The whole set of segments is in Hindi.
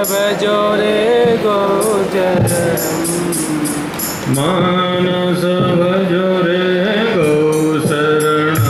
भजो रे गोचरणम् मानस भजो रे गौशरणम्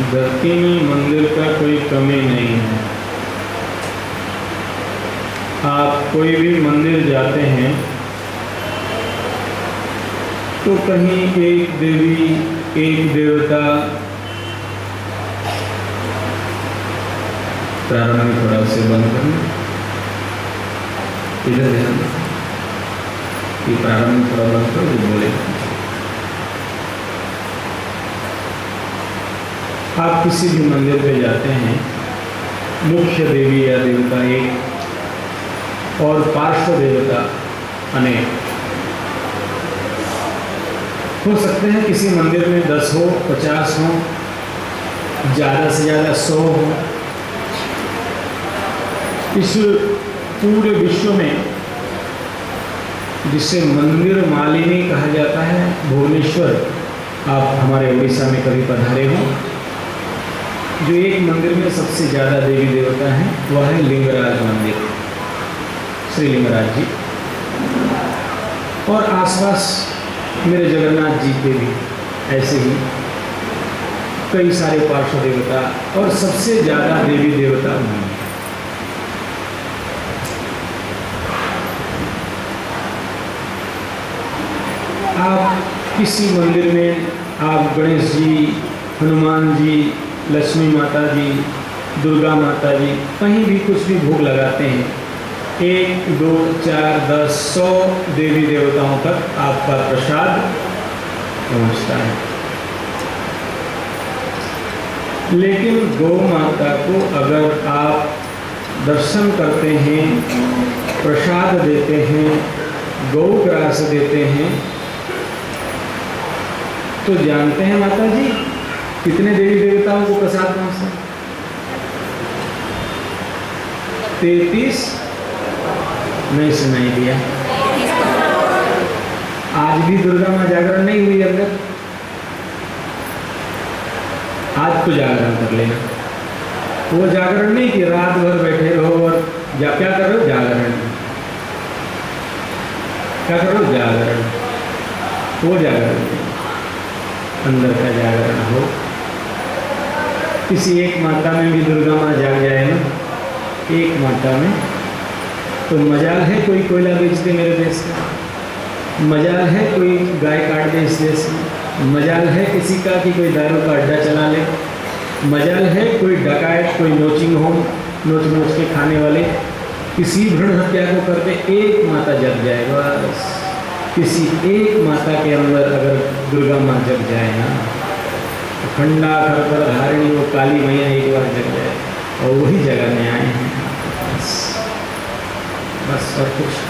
धरती में मंदिर का कोई कमी नहीं है। आप कोई भी मंदिर जाते हैं तो कहीं एक देवी एक देवता, प्रारंभ में थोड़ा से बंद करना, इधर ध्यान, ये प्रारंभ में थोड़ा बंद करो जो बोले। आप किसी भी मंदिर पे जाते हैं, मुख्य देवी या देवता एक और पार्श्व देवता अनेक। हो सकते हैं किसी मंदिर में 10 हो, 50 हो, ज़्यादा से ज़्यादा 100 हो। इस पूरे विश्व में जिसे मंदिर मालिनी कहा जाता है, भुवनेश्वर, आप हमारे उड़ीसा में कभी पधारे हो, जो एक मंदिर में सबसे ज़्यादा देवी देवता हैं वह है लिंगराज मंदिर, श्री लिंगराज जी। और आसपास मेरे जगन्नाथ जी के भी ऐसे ही कई सारे पार्श्व देवता और सबसे ज़्यादा देवी देवता हैं। आप किसी मंदिर में आप गणेश जी, हनुमान जी, लक्ष्मी माता जी, दुर्गा माता जी, कहीं भी कुछ भी भोग लगाते हैं, 1, 2, 4, 10, 100 देवी देवताओं तक आपका प्रसाद पहुंचता है। लेकिन गौ माता को अगर आप दर्शन करते हैं, प्रसाद देते हैं, गौ ग्रास देते हैं, तो जानते हैं माता जी कितने देवी देवताओं को प्रसाद पहुंचता? 33 नहीं सुनाई दिया। आज भी दुर्गा माँ जागरण नहीं हुई अंदर, आज तो जागरण कर लेना। वो जागरण नहीं कि रात भर बैठे रहो और क्या करो, जागरण। क्या करो, जागरण। वो जागरण अंदर का जागरण हो। किसी एक माता में भी दुर्गा माँ जाग जाए ना, एक माता में, तो मजाल है कोई कोयला बेच दे मेरे देश का, मजाल है कोई गाय काट दे इस देश में, मजाल है किसी का कि कोई दारू का अड्डा चला ले, मजाल है कोई डकायत, कोई नोचिंग होम, नोच के खाने वाले किसी भ्रूण हत्या को कर दे, एक माता जग जाए बस। किसी एक माता के अंदर अगर दुर्गा माँ जग जाए ना, तो खंडा खरकर धारिणी वो काली मैया एक बार जग जाए, और वही जगह में आए हैं बस और कुछ।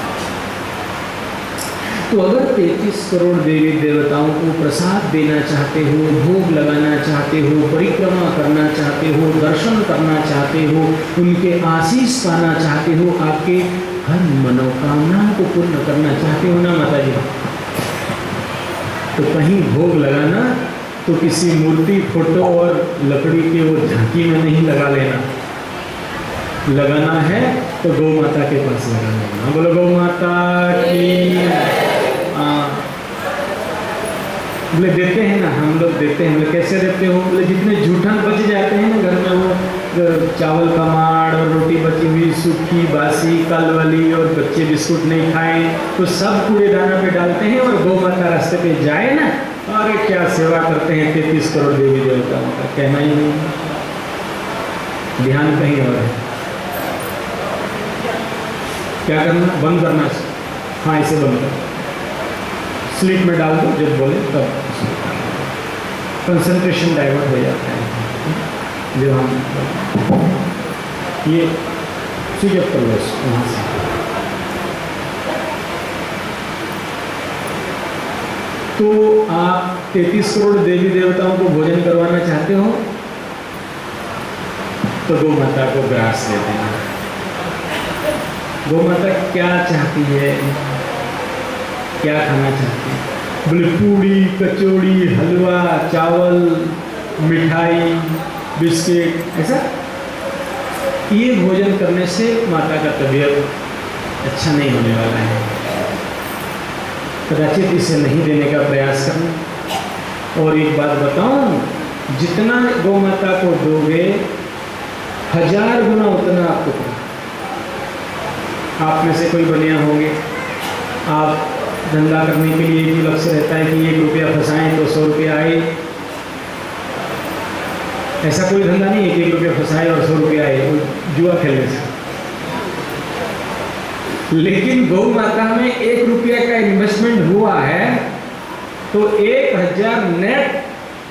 तो अगर 33 करोड़ देवी देवताओं को प्रसाद देना चाहते हो, भोग लगाना चाहते हो, परिक्रमा करना चाहते हो, दर्शन करना चाहते हो, उनके आशीष पाना चाहते हो, आपके हर मनोकामनाओं को पूर्ण करना चाहते हो ना माता जी, तो कहीं भोग लगाना तो किसी मूर्ति, फोटो और लकड़ी के वो झांकी में नहीं लगा लेना। लगाना है तो गौ माता के पास लगा लेना। बोलो गौ माता की। बोले देते हैं ना, हम लोग देते हैं। बोले कैसे देते हो? बोले जितने जूठन बच जाते हैं ना घर में, वो चावल का माड़ और रोटी बची हुई सूखी बासी कल वाली, और बच्चे बिस्कुट नहीं खाएं, तो सब कूड़ेदाना पे डालते हैं और गौ माता रास्ते पे जाए ना, अरे क्या सेवा करते हैं 33 करोड़ देवी देवताओं का, कहना ही नहीं। ध्यान कहीं और है। क्या करना? बंद करना। हाँ, इसे बंद कर, स्लीप में डाल दो, जब बोले तब कंसंट्रेशन डाइवर्ट हो जाता है। जो हम ये स्विच ऑफ कर लो वहाँ से। तो आप 33 करोड़ देवी देवताओं को भोजन करवाना चाहते हो तो गौ माता को ग्रास दे देना। गौ माता क्या चाहती है, क्या खाना चाहती है? बोले पूड़ी, कचौड़ी, हलवा, चावल, मिठाई, बिस्किट, ऐसा। ये भोजन करने से माता का तबीयत अच्छा नहीं होने वाला है। कदाचित इसे नहीं देने का प्रयास करना। और एक बात बताऊं, जितना गौ माता को दोगे 1000 गुना उतना आपको। आप में से कोई बनिया होंगे, आप धंधा करने के लिए भी लक्ष्य रहता है कि 1 रुपया फंसाएं तो 100 रुपया आए। ऐसा कोई धंधा नहीं है कि 1 रुपया फंसाए और 100 रुपया आए, जुआ खेलने से। लेकिन गौ माता में 1 रुपया का इन्वेस्टमेंट हुआ है तो 1000 नेट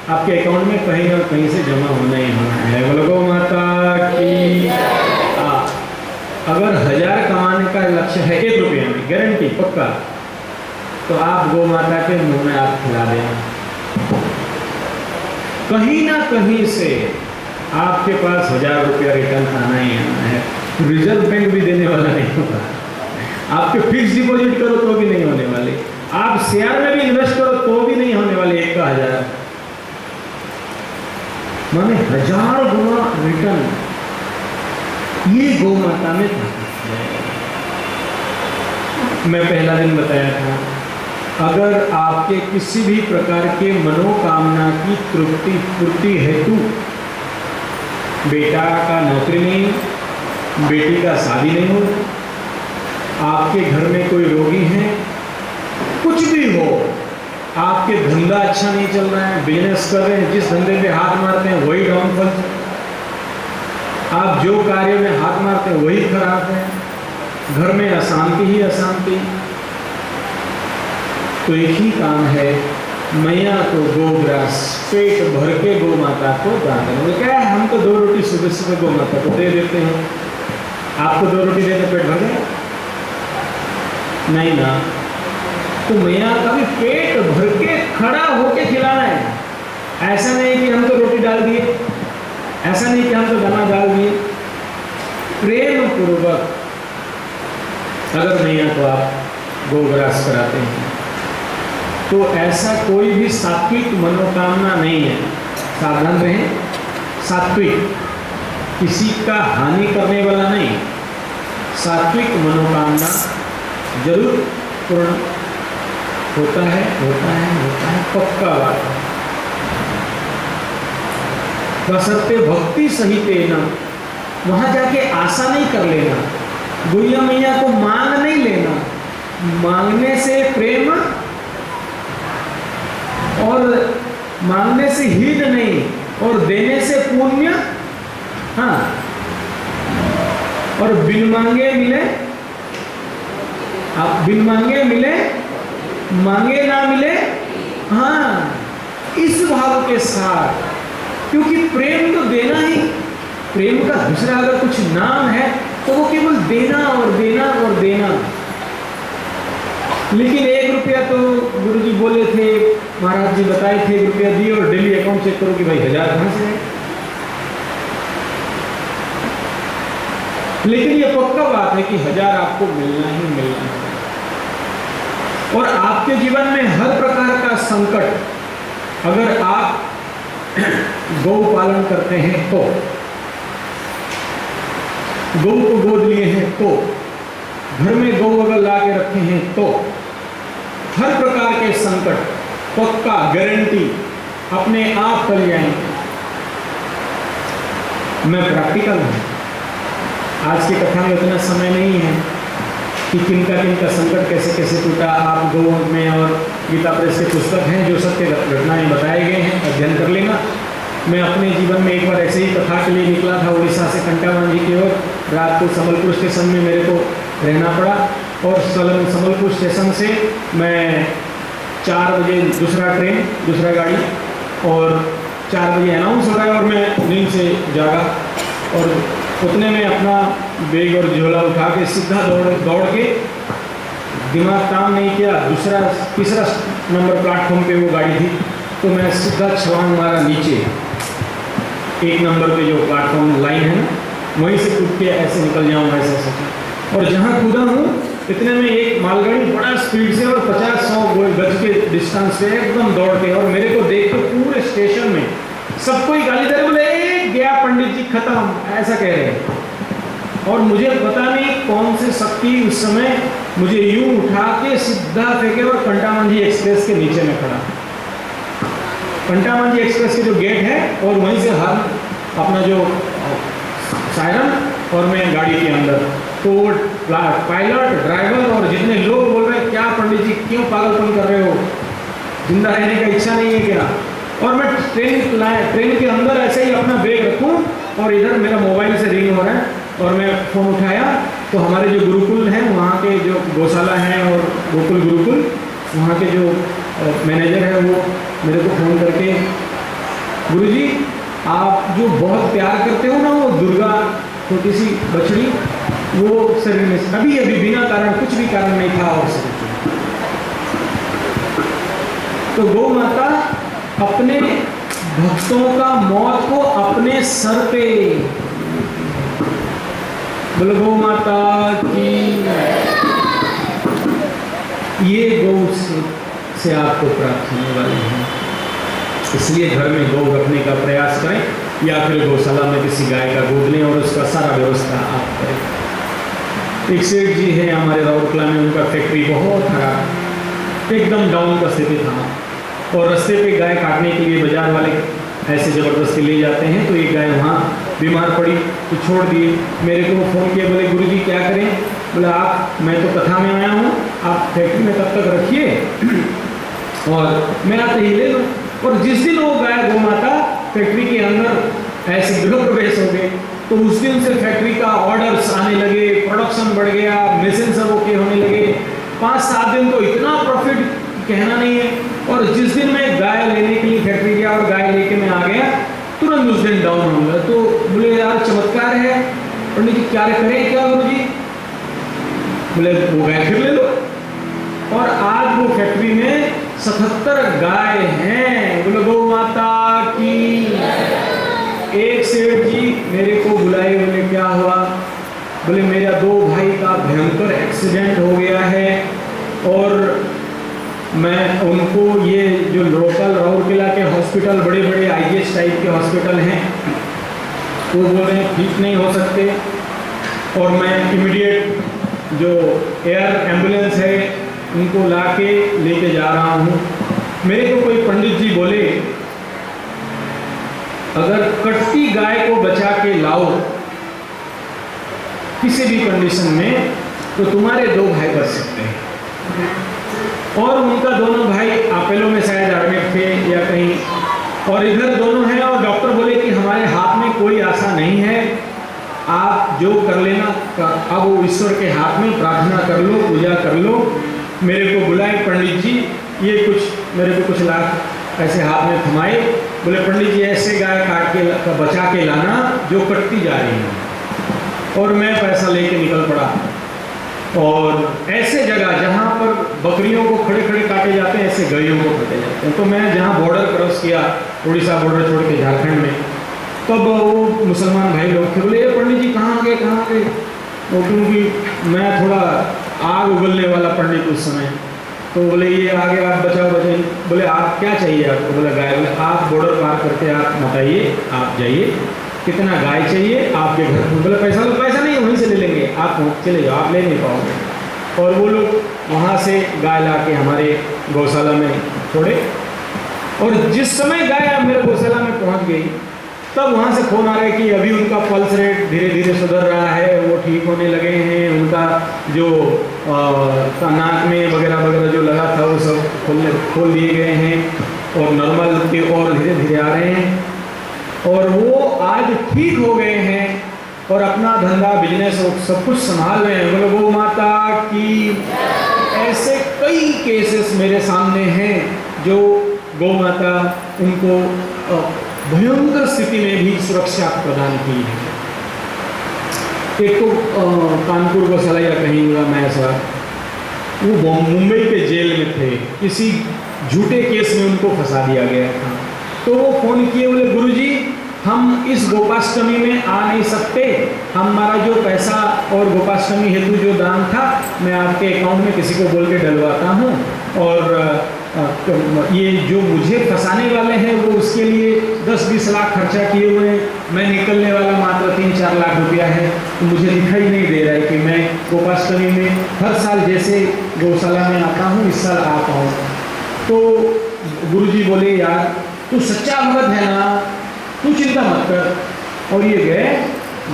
आपके अकाउंट में कहीं ना कहीं से जमा होना ही होना है। बोलो गौ माता की। अगर 1000 कमाने का लक्ष्य है 1 रुपया में, गारंटी पक्का, तो आप गौ माता के मुंह में आप खिला देना। कहीं ना कहीं से आपके पास 1000 रुपया रिटर्न आना ही आना है। रिजर्व बैंक भी देने वाला नहीं होगा। आपके फिक्स डिपॉजिट करो तो भी नहीं होने वाले, आप शेयर में भी इन्वेस्ट करो तो भी नहीं होने वाले 1 का 1000, माने 1000 गुना रिटर्न। ये गौ माता में ताकत है। मैं पहला दिन बताया था, अगर आपके किसी भी प्रकार के मनोकामना की तृप्ति पूर्ति हेतु बेटा का नौकरी नहीं, बेटी का शादी नहीं हो, आपके घर में कोई रोगी है, कुछ भी हो, आपके धंधा अच्छा नहीं चल रहा है, बिजनेस कर रहे हैं, जिस धंधे पे हाथ मारते हैं वही डाउनफॉल, आप जो कार्य में हाथ मारते हैं वही खराब है, घर में अशांति ही अशांति, तो एक ही काम है, मैया को गोग्रास पेट भर के गौ माता को दान देना। क्या है, हम तो 2 रोटी सुबह सुबह गौ माता को दे देते हैं, आपको 2 रोटी देते पेट भर गया नहीं ना, तो मैया का भी पेट भर के खड़ा होके खिलाना है। ऐसा नहीं कि हम तो रोटी डाल दिए, ऐसा नहीं कि हम तो दाना डाल दिए। प्रेम पूर्वक अगर मैया को आप गोग्रास कराते हैं तो ऐसा कोई भी सात्विक मनोकामना नहीं है। सावधान रहें, सात्विक किसी का हानि करने वाला नहीं, सात्विक मनोकामना जरूर पूर्ण होता है, पक्का बात है। बसत्य भक्ति सहित न, वहां जाके आशा नहीं कर लेना, गुड़िया मैया को मांग नहीं लेना, मांगने से प्रेम और मांगने से हीन नहीं और देने से पुण्य। हाँ, और बिन मांगे मिले, आप बिन मांगे मिले, मांगे ना मिले। हाँ, इस भाव के साथ, क्योंकि प्रेम तो देना ही, प्रेम का दूसरा अगर कुछ नाम है तो वो केवल देना और देना और देना। लेकिन 1 रुपया तो गुरुजी बोले थे, महाराज जी बताए थे, 1 रुपया दिए और डेली अकाउंट चेक करो कि भाई 1000 कहां से है। लेकिन ये पक्का बात है कि 1000 आपको मिलना ही मिलना है। और आपके जीवन में हर प्रकार का संकट, अगर आप गौ पालन करते हैं तो, गौ को गोद लिए हैं तो, घर में गौ अगर ला के रखे हैं तो, हर प्रकार के संकट पक्का गारंटी अपने आप टल जाएंगे। मैं प्रैक्टिकल हूं, आज की कथा में उतना समय नहीं है कि किनका संकट कैसे कैसे टूटा। आप गौ में और गीता प्रेस के पुस्तक हैं जो सत्य घटनाएं बताए गए हैं, अध्ययन कर लेना। मैं अपने जीवन में एक बार ऐसे ही कथा के लिए निकला था उड़ीसा से कंटामांझी की ओर। रात को संबलपुर स्टेशन में मेरे को रहना पड़ा और संबलपुर स्टेशन से मैं 4 बजे दूसरा गाड़ी, और 4 बजे अनाउंस हो रहा है और मैं नींद से जागा और उतने में अपना बैग और झोला उठा के सीधा दौड़ के, दिमाग काम नहीं किया, तीसरा नंबर प्लेटफॉर्म पे वो गाड़ी थी, तो मैं सीधा छलांग मारा नीचे। 1 नंबर पे जो प्लेटफॉर्म लाइन है ना, वहीं से कूद के ऐसे निकल जाऊँ ऐसा सोचा। और जहाँ कूदा हूँ इतने में एक मालगाड़ी बड़ा स्पीड से और 50-100 गज के डिस्टेंस से एकदम दौड़ के, और मेरे को देख के पूरे स्टेशन में सबको ही गाली दे रहे, बोले गया पंडित जी खत्म, ऐसा कह रहे हैं। और मुझे पता नहीं कौन सी शक्ति उस समय मुझे यूं उठा के सीधा फेंके और कंटामांझी एक्सप्रेस के नीचे में खड़ा। कंटामांझी एक्सप्रेस के जो गेट है और वहीं से हर अपना जो सायरन, और मैं गाड़ी के अंदर, तो पायलट, ड्राइवर और जितने लोग बोल रहे हैं क्या पंडित जी क्यों पागलपन कर रहे हो, जिंदा रहने का इच्छा नहीं है क्या। और मैं ट्रेन के अंदर ऐसे ही अपना बैग रखूं और इधर मेरा मोबाइल से रिंग हो रहा है और मैं फ़ोन उठाया तो हमारे जो गुरुकुल हैं वहाँ के जो गौशाला हैं और गोकुल गुरुकुल, वहाँ के जो मैनेजर हैं वो मेरे को फ़ोन करके, गुरुजी आप जो बहुत प्यार करते हो ना वो दुर्गा छोटी सी बछड़ी, वो शरीर में अभी बिना कारण, कुछ भी कारण नहीं था और सब। तो गौ माता अपने भक्तों का मौत को अपने सर पे, बोलो गौ माता की। ये गौ से आपको प्राप्त होने वाले हैं, इसलिए घर में गौ रखने का प्रयास करें या फिर गौशाला में किसी गाय का गोद लें और उसका सारा व्यवस्था आप करें। एक सेठ जी है हमारे राउरकेला में, उनका फैक्ट्री बहुत खराब, एकदम डाउन का स्थिति था और रास्ते पे गाय काटने के लिए बाजार वाले ऐसे ज़बरदस्ती ले जाते हैं, तो एक गाय वहाँ बीमार पड़ी तो छोड़ दिए। मेरे को फ़ोन किया, बोले गुरुजी क्या करें। बोला आप, मैं तो कथा में आया हूँ, आप फैक्ट्री में तब तक रखिए और मैं आते ही ले लूँ। और जिस दिन वो गाय गौ माता फैक्ट्री के अंदर ऐसे गृह प्रवेश हो गए तो उस दिन से फैक्ट्री का ऑर्डर्स आने लगे, प्रोडक्शन बढ़ गया, मशीन सब ओके होने लगे। 5-7 दिन तो इतना प्रॉफिट कहना नहीं है। और जिस दिन मैं गाय लेने के लिए फैक्ट्री गया और गाय लेके मैं आ गया, तुरंत उस दिन डाउन हो गया। तो बोले यार चमत्कार है, पंडित जी क्या करें क्या गुरुजी। बोले वो गाय फिर ले लो। और आज वो फैक्ट्री में 77 गाय हैं। बोले गौ माता की। एक सेठ जी मेरे को बुलाए, बोले क्या हुआ। बोले मेरा 2 भाई का भयंकर एक्सीडेंट हो गया है और मैं उनको, ये जो लोकल राउरकेला के हॉस्पिटल, बड़े बड़े IGH टाइप के हॉस्पिटल हैं, वो बोल रहे हैं ठीक नहीं हो सकते और मैं इमीडिएट जो एयर एम्बुलेंस है उनको लाके लेके जा रहा हूँ। मेरे को कोई पंडित जी बोले अगर कटती गाय को बचा के लाओ किसी भी कंडीशन में तो तुम्हारे 2 भाई बच सकते हैं। और उनका दोनों भाई अपोलो में शायद एडमिट थे या कहीं और इधर दोनों हैं, और डॉक्टर बोले कि हमारे हाथ में कोई आशा नहीं है, आप जो कर लेना, अब वो ईश्वर के हाथ में प्रार्थना कर लो, पूजा कर लो। मेरे को बुलाए पंडित जी, ये कुछ मेरे को कुछ लाख ऐसे हाथ में थमाए, बोले पंडित जी ऐसे गाय काट के बचा के लाना जो कटती जा रही है। और मैं पैसा लेके निकल पड़ा, और ऐसे जगह जहाँ पर बकरियों को खड़े खड़े काटे जाते हैं, ऐसे गायों को काटे जाते हैं। तो मैं जहाँ बॉर्डर क्रॉस किया, उड़ीसा बॉर्डर छोड़ के झारखंड में, तब वो मुसलमान भाई लोग थे, बोले ये पंडित जी कहाँ गए कहाँ गए। वो क्योंकि मैं थोड़ा आग उगलने वाला पंडित उस समय, तो बोले ये आगे आप बचाओ बचाइए। बोले आप क्या चाहिए आपको? बोला गाय। बोले आप बॉर्डर पार करके आप बताइए, आप जाइए, कितना गाय चाहिए आपके घर में? बोले पैसा लो। पैसा नहीं, वहीं से ले लेंगे, आप चले जाओ, आप ले नहीं पाओगे। और वो लोग वहाँ से गाय ला के हमारे गौशाला में छोड़े, और जिस समय गाय मेरे गौशाला में पहुँच गई, तब वहाँ से फ़ोन आ रहा है कि अभी उनका पल्स रेट धीरे धीरे सुधर रहा है, वो ठीक होने लगे हैं, उनका जो नाक में वगैरह वगैरह जो लगा था वो सब खोल दिए गए हैं, और नॉर्मल के और धीरे धीरे आ रहे हैं, और वो आज ठीक हो गए हैं और अपना धंधा बिजनेस सब कुछ संभाल रहे हैं। बोले गौ माता की। ऐसे कई केसेस मेरे सामने हैं जो गौ माता उनको भयंकर स्थिति में भी सुरक्षा प्रदान की है। एक तो कानपुर गौशाला या कहीं हुआ मैं ऐसा, वो मुंबई के जेल में थे, किसी झूठे केस में उनको फंसा दिया गया था। तो वो फ़ोन किए, बोले गुरुजी हम इस गोपाष्टमी में आ नहीं सकते, हमारा जो पैसा और गोपाष्टमी हेतु जो दान था मैं आपके अकाउंट में किसी को बोल के डलवाता हूँ, और ये जो मुझे फंसाने वाले हैं वो उसके लिए 10-20 लाख खर्चा किए हुए हैं, मैं निकलने वाला मात्र 3-4 लाख रुपया है। तो मुझे दिखाई नहीं दे रहा है कि मैं गोपाष्टमी में हर साल जैसे गौशाला में आता हूँ इस साल आ पाऊँ। तो गुरुजी बोले यार तू सच्चा भगत है ना, तू चिंता मत कर। और ये गए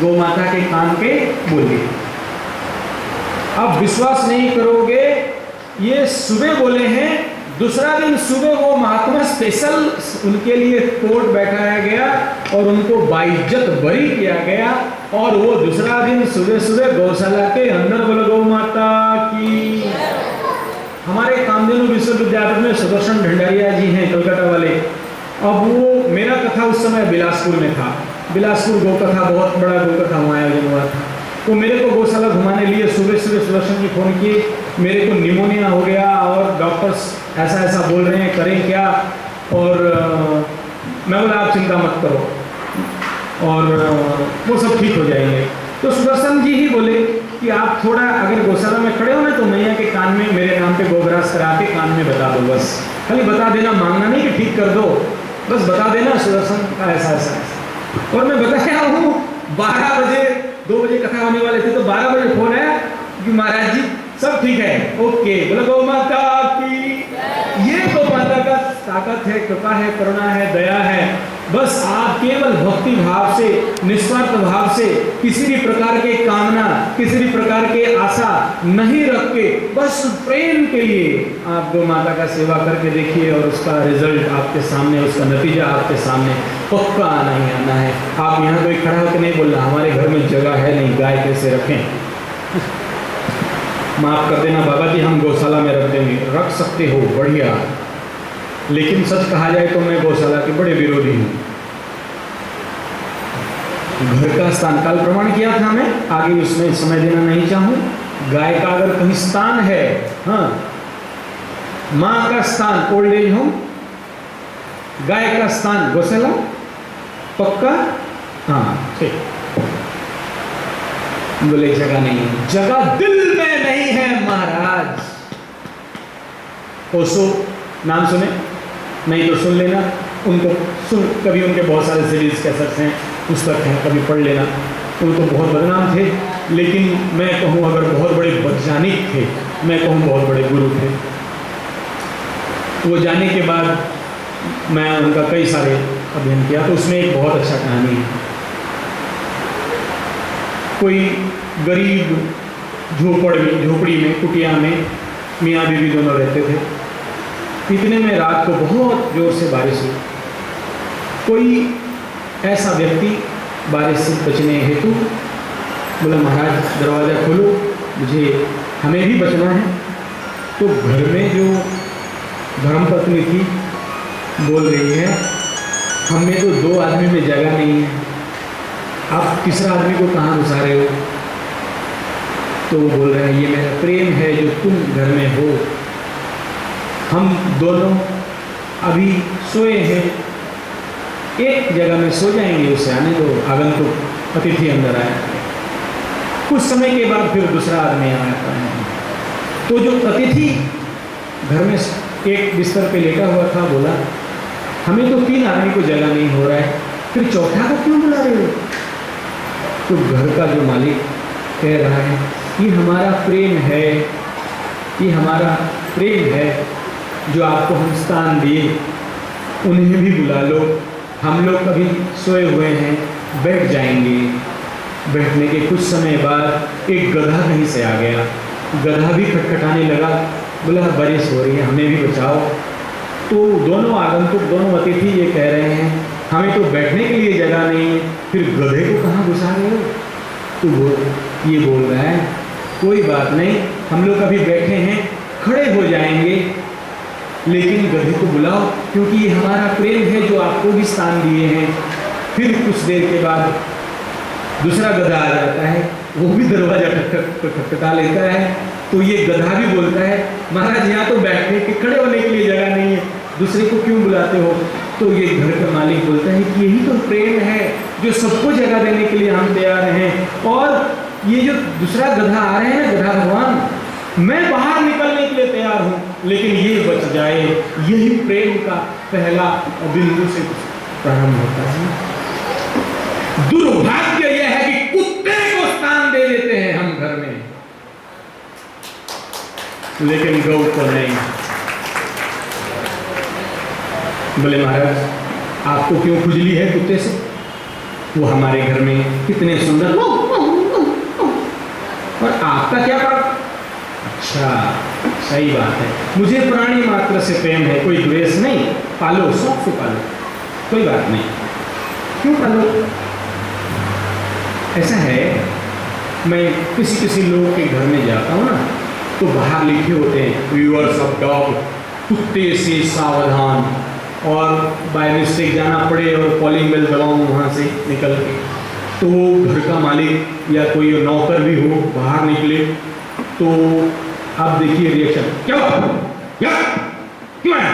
गौ माता के कान पे बोले। अब विश्वास नहीं करोगे, ये सुबह बोले हैं, दूसरा दिन सुबह वो महात्मा स्पेशल उनके लिए कोर्ट बैठाया गया और उनको बाइज्जत बरी किया गया, और वो दूसरा दिन सुबह सुबह गौशाला के अंदर बोले गौ माता की। हमारे कामधेनु विश्वविद्यालय में सुदर्शन भंडारिया जी हैं कलकत्ता वाले। अब वो मेरा कथा उस समय बिलासपुर में था, बिलासपुर गौ कथा बहुत बड़ा गौ कथा वहाँ आयोजन हुआ था। तो मेरे को गौशाला घुमाने लिए सुबह सुबह सुदर्शन जी फोन किए, मेरे को निमोनिया हो गया और डॉक्टर्स ऐसा ऐसा बोल रहे हैं, करें क्या? और मैं बोला आप चिंता मत करो और वो सब ठीक हो जाएंगे। तो सुदर्शन जी ही बोले कि आप थोड़ा अगर गौशाला में खड़े हो ना तो मैया के कान में मेरे नाम पे गोग्रास करा के कान में बता दो, बस खाली बता देना, मांगना नहीं कि ठीक कर दो, बस बता देना सुदर्शन का ऐसा ऐसा। और मैं बताया हूँ 12 बजे 2 बजे कथा होने वाले थे, तो 12 बजे फोन आया कि महाराज जी सब ठीक है, ओके। बोला गौ माता की। ये गौ माता का ताकत है, कृपा है, करुणा है, दया है। बस आप केवल भक्ति भाव से, निस्वार्थ भाव से, किसी भी प्रकार के कामना, किसी भी प्रकार के आशा नहीं रख के, बस प्रेम के लिए आप गौ माता का सेवा करके देखिए और उसका रिजल्ट आपके सामने, उसका नतीजा आपके सामने पक्का आना ही आना है। आप यहाँ कोई खड़ा होकर नहीं बोलना हमारे घर में जगह है नहीं, गाय कैसे रखें। माफ कर देना बाबा जी, हम गौशाला में रख देंगे। रख सकते हो, बढ़िया, लेकिन सच कहा जाए तो मैं गौशाला के बड़े विरोधी हूँ। घर का स्थान काल प्रमाण किया था मैं, आगे उसमें समय देना नहीं चाहूँ। गाय का अगर कहीं स्थान है, हाँ, माँ का स्थान ओल्ड एज होम, गाय का स्थान गौशाला, पक्का? हाँ ठीक। बोले जगह नहीं है, जगह दिल में नहीं है महाराज। ओशो नाम सुने? नहीं तो सुन लेना, उनको सुन, कभी उनके बहुत सारे सीरीज कैसेट्स हैं, पुस्तक हैं, कभी पढ़ लेना। उनको बहुत बदनाम थे, लेकिन मैं कहूँ अगर बहुत बड़े वैज्ञानिक थे, मैं कहूँ बहुत बड़े गुरु थे। वो जाने के बाद मैं उनका कई सारे अध्ययन किया, तो उसमें एक बहुत अच्छा कहानी है। कोई गरीब झोपड़ी में, कुटिया में मियाँ बीवी दोनों रहते थे। इतने में रात को बहुत जोर से बारिश हुई कोई ऐसा व्यक्ति बारिश से बचने हेतु बोला महाराज दरवाज़ा खोलो, मुझे हमें भी बचना है। तो घर में जो धर्मपत्नी थी बोल रही है हमें तो 2 आदमी में जगह नहीं है, आप तीसरा आदमी को कहाँ घुसा रहे हो? तो वो बोल रहे हैं ये मेरा प्रेम है जो तुम घर में हो, हम दोनों अभी सोए हैं, एक जगह में सो जाएंगे, उसे आने दो, आगंतुक अतिथि अंदर आया। कुछ समय के बाद फिर दूसरा आदमी आता है। तो जो अतिथि घर में एक बिस्तर पे लेटा हुआ था बोला हमें तो 3 आदमी को जगह नहीं हो रहा है, फिर चौथा को क्यों बुला रहे हो? तो घर का जो मालिक कह रहा है ये हमारा प्रेम है, ये हमारा प्रेम है जो आपको हम स्थान दिए, उन्हें भी बुला लो, हम लोग कभी सोए हुए हैं, बैठ जाएंगे। बैठने के कुछ समय बाद एक गधा कहीं से आ गया, गधा भी खटखटाने लगा, बोला बारिश हो रही है हमें भी बचाओ। तो दोनों आगंतुक, दोनों अतिथि ये कह रहे हैं हमें तो बैठने के लिए जगह नहीं है, फिर गधे को कहाँ घुसा रहे हो? तो वो ये बोल रहा है कोई बात नहीं, हम लोग अभी बैठे हैं, खड़े हो जाएंगे, लेकिन गधे को बुलाओ क्योंकि ये हमारा प्रेम है जो आपको भी स्थान दिए हैं। फिर कुछ देर के बाद दूसरा गधा आ जाता है, वो भी दरवाजा खटखटा लेता है। तो ये गधा भी बोलता है महाराज यहाँ तो बैठने के, खड़े होने के लिए जगह नहीं है, दूसरे को क्यों बुलाते हो? तो ये घर का मालिक बोलता है कि यही तो प्रेम है जो सबको जगह देने के लिए हम तैयार हैं। और ये जो दूसरा गधा आ रहे हैं ना, गधा भगवान, मैं बाहर निकलने के लिए तैयार हूँ, लेकिन ये बच जाए। यही प्रेम का पहला बिंदु से प्रारंभ होता है। दुर्भाग्य यह है कि कुत्ते को स्थान दे देते हैं हम घर में, लेकिन गौ को नहीं। बोले महाराज आपको क्यों खुजली है कुत्ते से? वो हमारे घर में कितने सुंदर, और आपका क्या बात? अच्छा सही बात है, मुझे प्राणी मात्र से प्रेम है, कोई द्वेष नहीं, पालो, शौक से पालो, कोई बात नहीं। क्यों पालो? ऐसा है मैं किसी लोग के घर में जाता हूँ ना, तो बाहर लिखे होते हैं व्यूअर्स ऑफ डॉग, कुत्ते से सावधान, और बाय मिस्टेक जाना पड़े और कॉलिंग बेल दबाऊँ वहाँ से निकल के, तो घर का मालिक या कोई नौकर भी हो बाहर निकले तो आप देखिए रिएक्शन, क्या क्यों आया?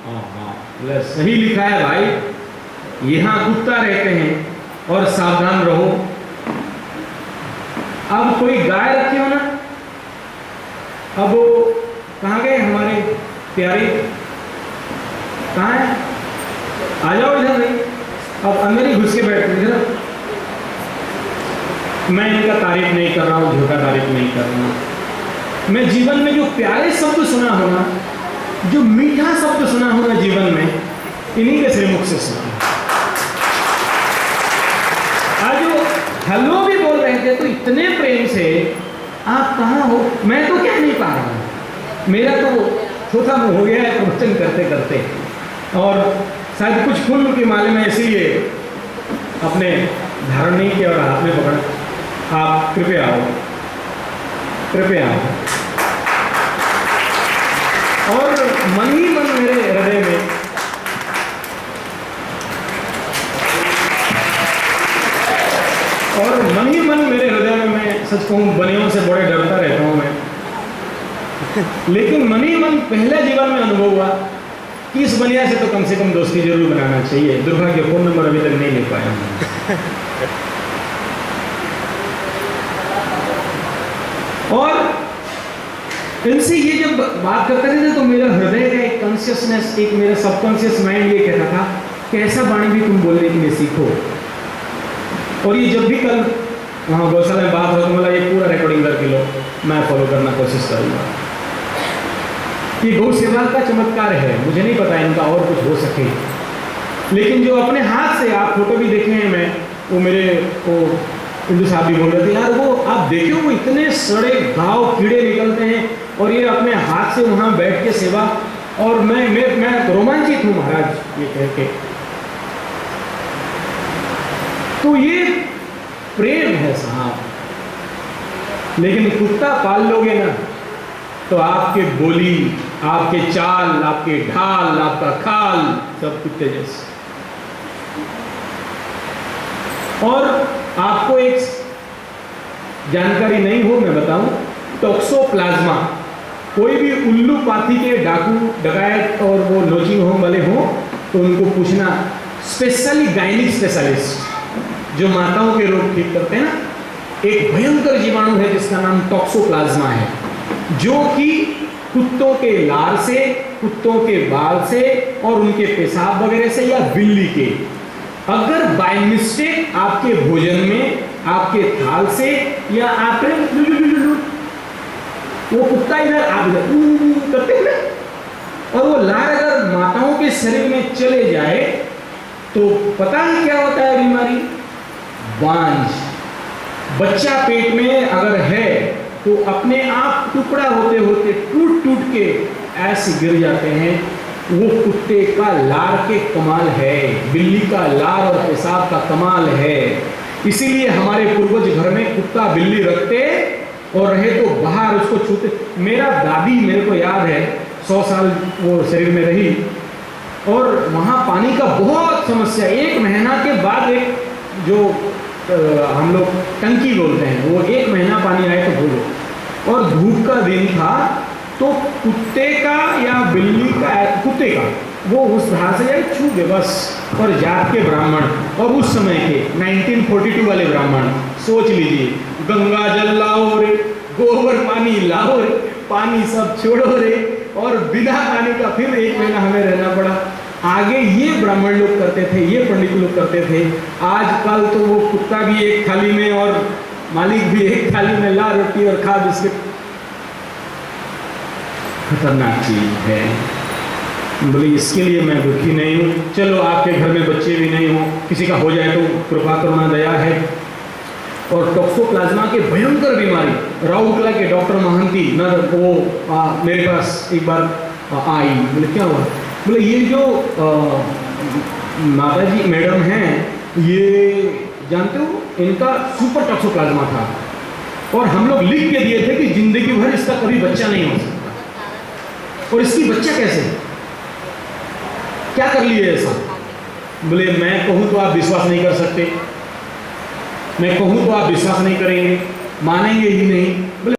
हाँ सही लिखा है भाई, यहाँ कुत्ता रहते हैं और सावधान रहो। अब कोई गाय रखे हो ना, अब वो कहाँ गए हमारे प्यारे, कहाँ है? आ जाओ इधर नहीं, अब अंदर ही घुस के बैठते इधर। मैं इनका तारीफ नहीं कर रहा हूँ, झूठा तारीफ नहीं कर रहा हूँ। मैं जीवन में जो प्यारे शब्द सुना होना, जो मीठा शब्द सुना होना जीवन में, इन्हीं के श्रीमुख से सुना। आज जो हेलो भी बोल रहे थे तो इतने प्रेम से, आप कहाँ हो? मैं तो कह नहीं पा रहा हूँ, मेरा तो छोटा मुंह हो गया है प्रवचन करते करते, और शायद कुछ फूल के माले में ऐसे ही अपने धारण नहीं किया और हाथ में पकड़ा। आप कृपया आओ, कृपया आओ। और मन ही मन मेरे हृदय में मैं सच कहूँ बनियों से बड़े डरता रहता हूँ मैं, लेकिन मन ही मन पहले जीवन में अनुभव हुआ कि इस बनिया से तो कम से कम दोस्ती जरूर बनाना चाहिए। दुर्भाग्य फोन नंबर अभी तक नहीं ले पाया हूँ। और इनसे ये जब बात करते थे तो मेरा हृदय का एक कॉन्शियसनेस, एक मेरा सबकॉन्शियस माइंड ये कहता था कि ऐसा वाणी भी तुम बोलने के लिए सीखो। और ये जब भी कल वहाँ गौशाला में बात हो तो बोला ये पूरा रिकॉर्डिंग करके लो, मैं फॉलो करना कोशिश करूँगा। ये गौ सेवा का चमत्कार है, मुझे नहीं पता इनका और कुछ हो सके, लेकिन जो अपने हाथ से, आप फोटो भी देखे हैं, मैं वो मेरे वो इंदु साहब भी बोल रहे थे यार, वो आप देखो वो इतने सड़े घाव कीड़े निकलते हैं और ये अपने हाथ से वहाँ बैठ के सेवा, और मैं रोमांचित हूँ महाराज ये कह के। तो ये प्रेम है साहब। लेकिन कुत्ता पाल लोगे ना तो आपके बोली, आपके चाल, आपके ढाल, आपका खाल सब कुत्ते जैसे। और आपको एक जानकारी नहीं हो, मैं बताऊं, टॉक्सोप्लाज्मा, कोई भी उल्लू पाथी के डाकू डकायत और वो नोचिंग होम वाले हो तो उनको पूछना, स्पेशली गायनिक स्पेशलिस्ट जो माताओं के रोग ठीक करते हैं ना, एक भयंकर जीवाणु है जिसका नाम टॉक्सोप्लाज्मा है, जो कि कुत्तों के लार से, कुत्तों के बाल से और उनके पेशाब वगैरह से या बिल्ली के, अगर बाय मिस्टेक आपके भोजन में, आपके थाल से या आपने वो कुत्ता इधर आप इधर करते हैं और वो लार अगर माताओं के शरीर में चले जाए तो पता है क्या होता है बीमारी? बांझ। बच्चा पेट में अगर है तो अपने आप टुकड़ा होते होते टूट टूट के ऐसे गिर जाते हैं। वो कुत्ते का लार के कमाल है, बिल्ली का लार और पेशाब का कमाल है। इसीलिए हमारे पूर्वज घर में कुत्ता बिल्ली रखते और रहे तो बाहर उसको छूते। मेरा दादी, मेरे को याद है, 100 साल वो शरीर में रही और वहाँ पानी का बहुत समस्या। 1 महीना के बाद एक जो हम लोग टंकी बोलते हैं, वो 1 महीना पानी आए तो भूलो। और धूप का दिन था तो कुत्ते का या बिल्ली का, कुत्ते का वो उस धार से जाए छू दे बस। और जात के ब्राह्मण और उस समय के 1942 वाले ब्राह्मण, सोच लीजिए, गंगा जल लाओ रे, गोबर पानी लाओ रे, पानी सब छोड़ो रे, और बिना पानी का फिर 1 महीना हमें रहना पड़ा। आगे ये ब्राह्मण लोग करते थे, ये पंडित लोग करते थे। आजकल तो वो कुत्ता भी एक थाली में और मालिक भी एक थाली में, ला रोटी और खा बिस्किट। खतरनाक चीज है। बोले इसके लिए मैं दुखी नहीं हूँ। चलो आपके घर में बच्चे भी नहीं हो, किसी का हो जाए तो कृपा करुणा दया है। और टॉक्सोप्लाज्मा के भयंकर बीमारी, राउरकेला के डॉक्टर महंती न वो मेरे पास एक बार आई। बोले क्या हुआ? बोले ये जो माता जी मैडम हैं, ये जानते हो इनका सुपर टॉक्सोप्लाज्मा था और हम लोग लिख के दिए थे कि जिंदगी भर इसका कभी बच्चा नहीं हो सकता। और इसकी बच्चा कैसे, क्या कर लिए ऐसा? बोले मैं कहूँ तो आप विश्वास नहीं कर सकते, मैं कहूँ तो आप विश्वास नहीं करेंगे, मानेंगे ही नहीं। बोले